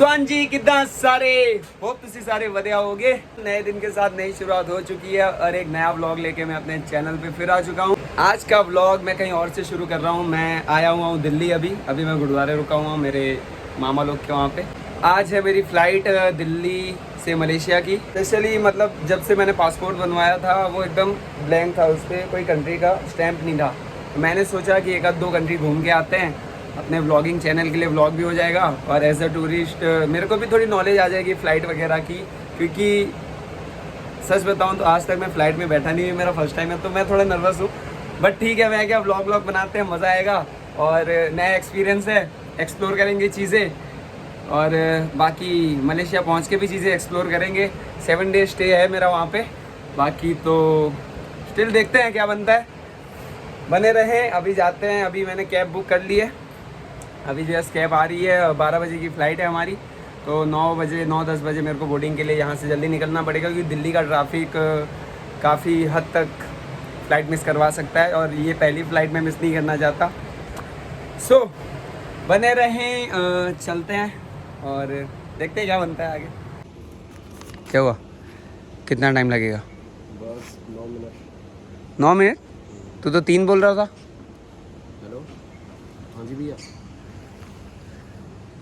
तो हाँ जी, कितना सारे होप तुसी सारे वधिया होगे। नए दिन के साथ नई शुरुआत हो चुकी है और एक नया व्लॉग लेके मैं अपने चैनल पे फिर आ चुका हूँ। आज का व्लॉग मैं कहीं और से शुरू कर रहा हूँ। मैं आया हुआ हूँ दिल्ली। अभी मैं गुरुद्वारे रुका हुआ हूँ मेरे मामा लोग के वहाँ पे। आज है मेरी फ़्लाइट दिल्ली से मलेशिया की। स्पेशली मतलब जब से मैंने पासपोर्ट बनवाया था वो एकदम ब्लैंक था, उस पर कोई कंट्री का स्टैम्प नहीं था। तो मैंने सोचा कि एक आध दो कंट्री घूम के आते हैं, अपने व्लॉगिंग चैनल के लिए व्लॉग भी हो जाएगा और एज अ टूरिस्ट मेरे को भी थोड़ी नॉलेज आ जाएगी फ़्लाइट वगैरह की। क्योंकि सच बताऊं तो आज तक मैं फ़्लाइट में बैठा नहीं हूँ, मेरा फर्स्ट टाइम है, तो मैं थोड़ा नर्वस हूँ। बट ठीक है, मैं क्या व्लॉग बनाते हैं, मज़ा आएगा और नया एक्सपीरियंस है, एक्सप्लोर करेंगे चीज़ें और बाकी मलेशिया पहुँच के भी चीज़ें एक्सप्लोर करेंगे। 7 डे स्टे है मेरा वहाँ पर। बाकी तो स्टिल देखते हैं क्या बनता है, बने रहें। अभी जाते हैं, अभी मैंने कैब बुक कर ली है। अभी जस्ट कैब आ रही है, 12 बजे की फ़्लाइट है हमारी, तो 9-10 बजे मेरे को बोर्डिंग के लिए यहाँ से जल्दी निकलना पड़ेगा क्योंकि दिल्ली का ट्रैफिक काफ़ी हद तक फ़्लाइट मिस करवा सकता है और ये पहली फ़्लाइट मैं मिस नहीं करना चाहता। सो बने रहें, चलते हैं और देखते हैं क्या बनता है आगे। क्या हुआ, कितना टाइम लगेगा? बस 9 मिनट। 9 मिनट? तू तो 3 बोल रहा था। हेलो, हाँ जी भैया।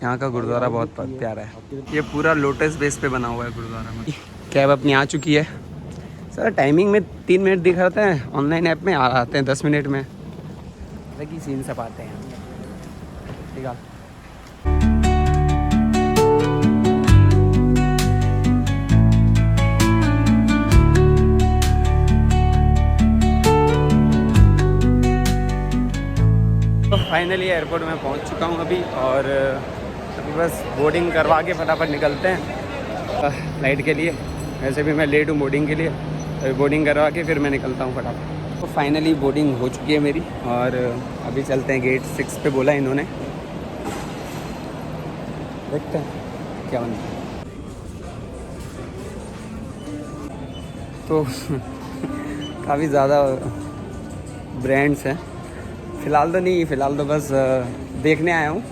यहाँ का गुरुद्वारा बहुत प्यारा है। ये पूरा लोटस बेस पे बना हुआ है गुरुद्वारा में। कैब अपनी आ चुकी है। सर टाइमिंग में 3 मिनट दिखाते हैं, ऑनलाइन ऐप में आते हैं 10 मिनट में। अलग ही सीन सब आते हैं। ठीक है, तो फाइनली एयरपोर्ट में पहुंच चुका हूं अभी और अभी बस बोर्डिंग करवा के फटाफट निकलते हैं फ़्लाइट के लिए। वैसे भी मैं लेट हूँ बोर्डिंग के लिए, अभी बोर्डिंग करवा के फिर मैं निकलता हूँ फटाफट। तो फाइनली बोर्डिंग हो चुकी है मेरी और अभी चलते हैं गेट 6 पे बोला इन्होंने, देखते हैं क्या बनता है। तो काफ़ी ज़्यादा ब्रांड्स हैं, फ़िलहाल तो बस देखने आया हूँ।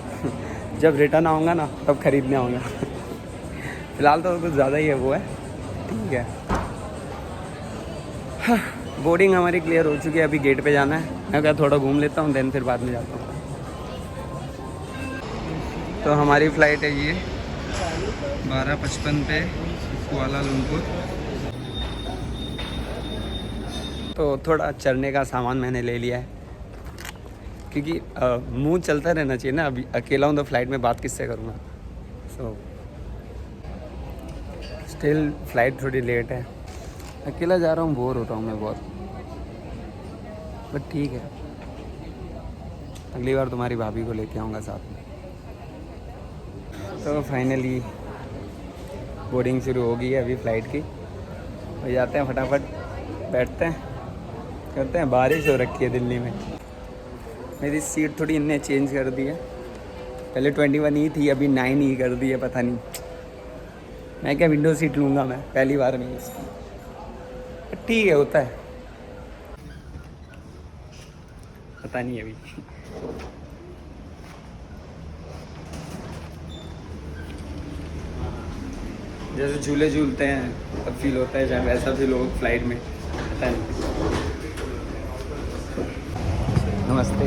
जब रिटर्न आऊँगा ना तब ख़रीदने आऊँगा। फ़िलहाल तो कुछ ज़्यादा ही है वो है, ठीक है। हाँ, बोर्डिंग हमारी क्लियर हो चुकी है, अभी गेट पे जाना है। मैं क्या थोड़ा घूम लेता हूँ, देन फिर बाद में जाता हूँ। तो हमारी फ़्लाइट है ये 12:55 पे कुआलालंपुर। तो थोड़ा चढ़ने का सामान मैंने ले लिया है क्योंकि मुंह चलता रहना चाहिए ना। अभी अकेला हूँ तो फ़्लाइट में बात किससे करूँगा। सो स्टिल फ़्लाइट थोड़ी लेट है, अकेला जा रहा हूँ, बोर हो रहा हूँ मैं बहुत। बट ठीक है, अगली बार तुम्हारी भाभी को लेके आऊँगा साथ में। तो फाइनली बोर्डिंग शुरू हो गई है अभी फ़्लाइट की, और जाते हैं फटाफट, बैठते हैं, करते हैं। बारिश हो रखी है दिल्ली में। मेरी सीट थोड़ी इनने चेंज कर दी है, पहले 21 ही थी, अभी 9 ही कर दी है। पता नहीं, मैं क्या विंडो सीट लूँगा मैं पहली बार में इसकी। ठीक है, होता है, पता नहीं अभी। जैसे झूले झूलते हैं तब फील होता है, चाहे वैसा फील हो फ्लाइट में, पता नहीं। नमस्ते।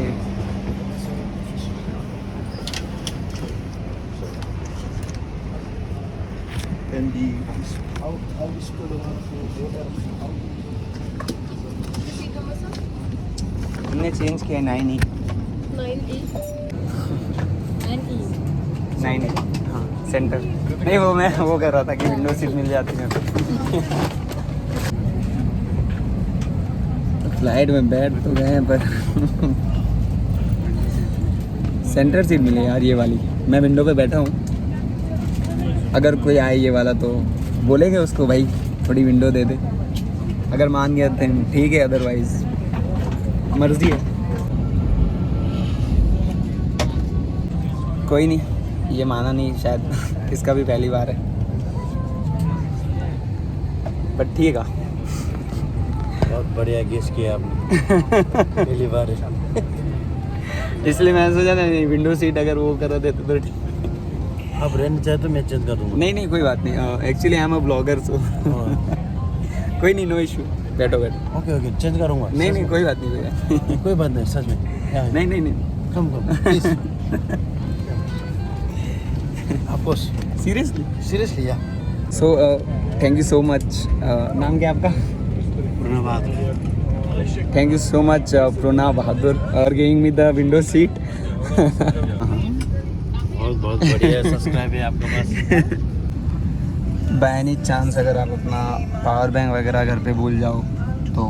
हमने चेंज किया 9E। 9E हाँ, सेंटर नहीं, वो मैं वो कर रहा था कि विंडो सीट मिल जाती है। फ्लाइट में बैठ तो गए हैं पर सेंटर सीट मिली यार, ये वाली। मैं विंडो पे बैठा हूँ, अगर कोई आए ये वाला तो बोलेंगे उसको भाई थोड़ी विंडो दे दे, अगर मान गया तो ठीक है, अदरवाइज मर्जी है। कोई नहीं, ये माना नहीं शायद, इसका भी पहली बार है, बट ठीक है। बहुत बढ़िया गेस किया आपने। पहली बार है। इसलिए मैंने सोचा ना विंडो सीट अगर वो करा देते तो ठीक। आप रहना चाहे तो मैं चेंज कर दूंगा। नहीं नहीं कोई बात नहीं, actually I am a blogger so कोई नहीं, नो इशू, बैठो बैठो। ओके ओके चेंज करूंगा। नहीं सच नहीं में? कोई बात नहीं, कोई बात नहीं। कोई बात नहीं सच में। नहीं नहीं नहीं, come please. Of course seriously. Seriously या so thank you so much. नाम क्या है आपका? Thank you so much Pranav Bahadur और giving me the window seat. बहुत बहुत बढ़िया सब्सक्राइब है आपके पास। बाय एनी चांस अगर आप अपना पावर बैंक वगैरह घर पे भूल जाओ तो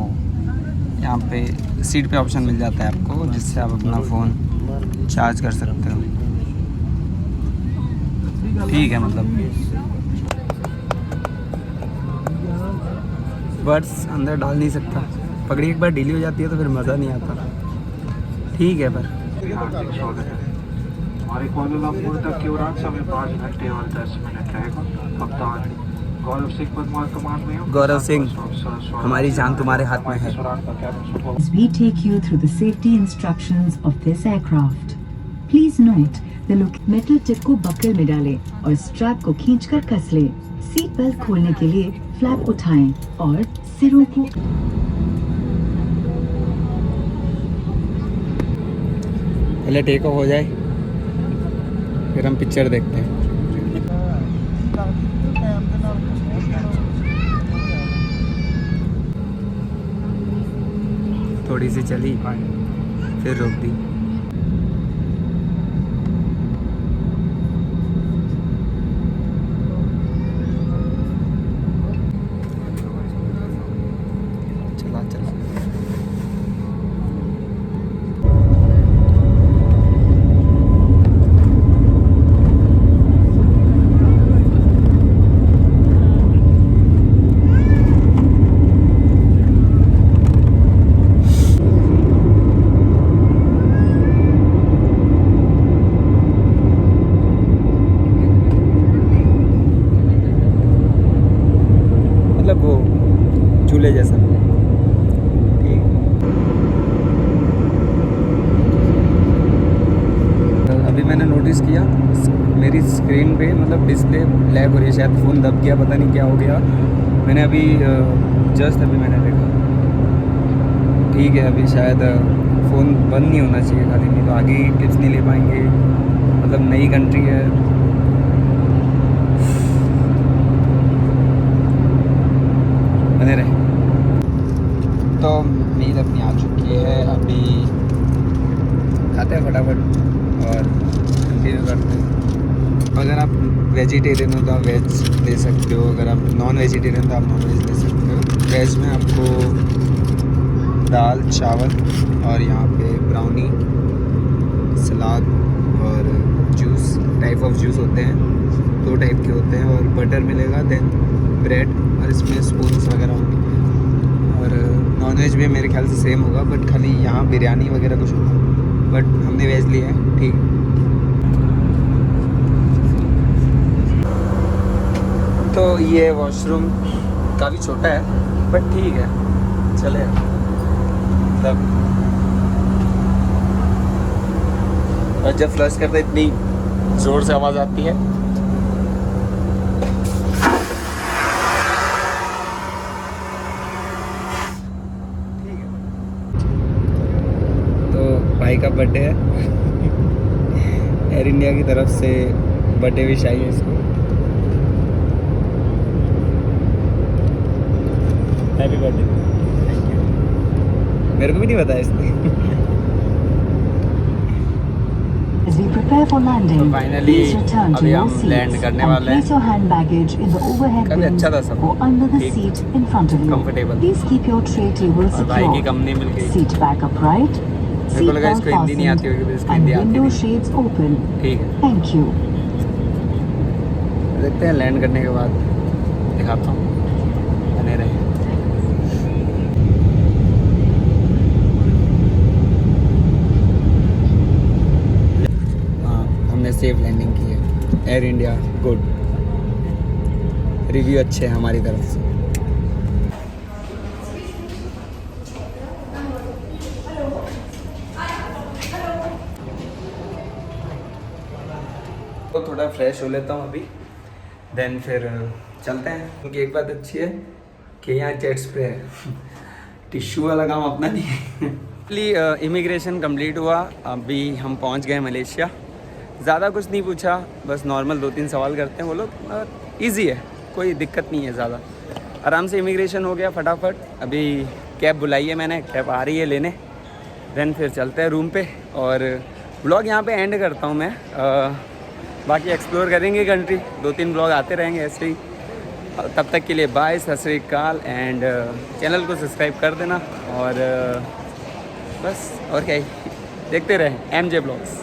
यहाँ पे सीट पे ऑप्शन मिल जाता है आपको, जिससे आप अपना फ़ोन चार्ज कर सकते हो। ठीक है, मतलब बर्ड्स अंदर डाल नहीं सकता, पगड़ी एक बार ढीली हो जाती है तो फिर मज़ा नहीं आता। ठीक है पर हमारे कुआलालंपुर तक की उड़ान समय 5 घंटे और 10 मिनट रहेगा। कप्तान गौरव सिंह वर्तमान कमान में हो। गौरव सिंह, हमारी जान तुम्हारे हाथ में है। As we take you through the safety instructions of this aircraft, please note the metal tip को बक्कल में डालें और स्ट्रैप को खींचकर कस लें। सीट बेल्ट खोलने के लिए फ्लैप उठाएं और सिरों को पहले टेक ऑफ हो जाए फिर हम पिक्चर देखते हैं। थोड़ी सी चली फिर रोक दी। चला चला मतलब वो झूले जैसा। ठीक, अभी मैंने नोटिस किया मेरी स्क्रीन पे मतलब डिस्प्ले लैग हो रही है, शायद फ़ोन दब गया, पता नहीं क्या हो गया। मैंने अभी जस्ट अभी मैंने देखा। ठीक है, अभी शायद फ़ोन बंद नहीं होना चाहिए खाली, नहीं तो आगे टिप्स नहीं ले पाएंगे। मतलब नई कंट्री है। बने रहे। तो मील अपनी आ चुकी है, अभी खाते हैं फटाफट और कंटिन्यू करते हैं। अगर आप वेजिटेरियन हो तो आप वेज ले सकते हो, अगर आप नॉन वेजिटेरियन तो आप नॉन वेज ले सकते हो। वेज में आपको दाल चावल और यहाँ पे ब्राउनी, सलाद और जूस, टाइप ऑफ जूस होते हैं, 2 टाइप के होते हैं, और बटर मिलेगा, देन ब्रेड और इसमें स्पून्स वगैरह होंगे। और नॉन वेज भी मेरे ख्याल से सेम होगा, बट खाली यहाँ बिरयानी वगैरह कुछ होगा, बट हमने वेज लिया है। ठीक, तो ये वॉशरूम काफ़ी छोटा है बट ठीक है, चले। मतलब और जब फ्लश करते इतनी ज़ोर से आवाज़ आती है। भाई का बर्थडे है, एयर इंडिया की तरफ से बर्थडे विश आई है इसको। Happy birthday. Thank you. मेरे को भी नहीं बताया इसने। As we prepare for landing, तो finally, please return to अभी your हम seats land करने and वाले हैं। place your hand baggage in the overhead काफी bin अच्छा था सब, or under the ठीक, seat in front of you. comfortable। Please keep your tray table और भाई की secure. कंपनी मिल गई। Seat back upright. मेरे को लगा Seat इसको belt हिंदी नहीं आती fastened होगी, इसको and हिंदी आती window थी। shades open. ठीक है, Thank you. देखते हैं लैंड करने के बाद दिखाता हूँ, बने रहे। हाँ, हमने सेफ लैंडिंग की है। एयर इंडिया गुड, रिव्यू अच्छे हैं हमारी तरफ से। तो थोड़ा फ्रेश हो लेता हूँ अभी, देन फिर चलते हैं। क्योंकि एक बात अच्छी है कि यहाँ जेट स्प्रे है, टिश्यू वाला काम अपना नहीं है। इमिग्रेशन कंप्लीट हुआ, अभी हम पहुँच गए मलेशिया। ज़्यादा कुछ नहीं पूछा, बस नॉर्मल 2-3 सवाल करते हैं वो लोग, ईजी है, कोई दिक्कत नहीं है ज़्यादा। आराम से इमिग्रेशन हो गया फटाफट। अभी कैब बुलाई है मैंने, कैब आ रही है लेने, देन फिर चलते हैं रूम पे। और ब्लॉग यहाँ पे एंड करता हूँ मैं। बाकी एक्सप्लोर करेंगे कंट्री, 2-3 ब्लॉग आते रहेंगे ऐसे ही। तब तक के लिए बाय, सत श्री अकाल, एंड चैनल को सब्सक्राइब कर देना। और बस और क्या ही, देखते रहें MJ ब्लॉग्स।